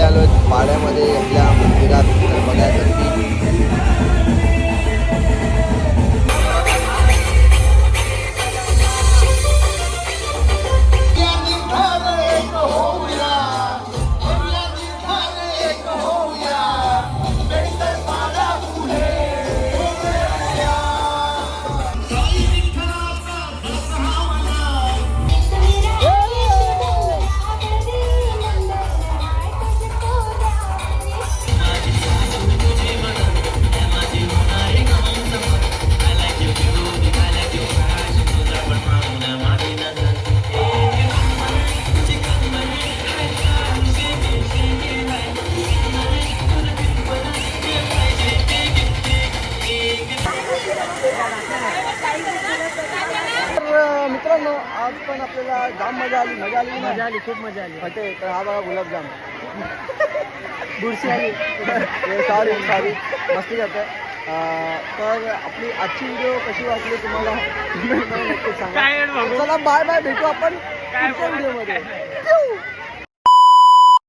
आलो पाड्यामध्ये आपल्या मंदिरात बघायसाठी. मित्रांनो आज पण आपल्याला जाम मजा आली खूप मजा आली. तर हा बघा गुलाबजाम बुरशी आली सॉरी मस्ती करते. तर आपली आजची व्हिडिओ कशी वाटली तुम्हाला नक्की सांगा. चला बाय भेटू आपण पुढच्या व्हिडिओमध्ये.